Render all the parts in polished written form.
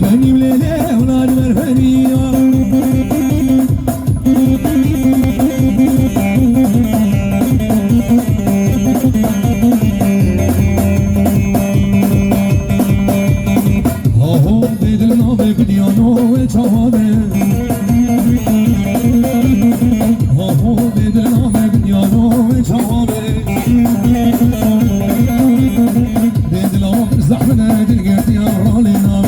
بني وليلة ونار مرفنية هاهو بدلنا بقديانو وچهانه هاهو بدلنا بقديانو وچهانه بدلنا زحمنا دلقت يا رالنا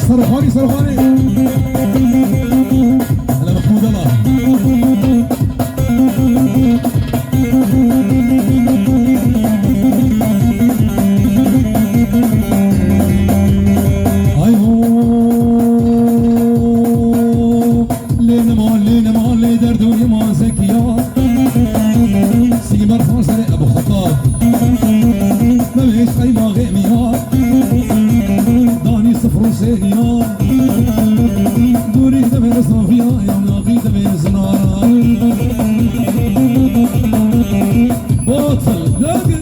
صرخاني صرخاني هلا محمود الله هاي هو لينا مال لي دردوني ما زكيا سيمر خاصر ابو خطاب ما بيش قيمة غيميات داني صفر وسينيا دوري دمي صافيا يا ناقي دمي زنارا باطل داقل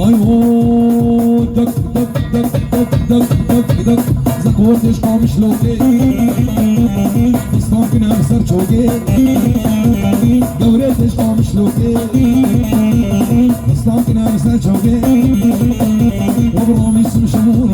ايوه دك دك دك دك دك دك دك زكوتش قامش لوكي فستان كنا مسر چوكي دورتش قامش لوكي فستان كنا مسر چوكي وبرامي سمشمون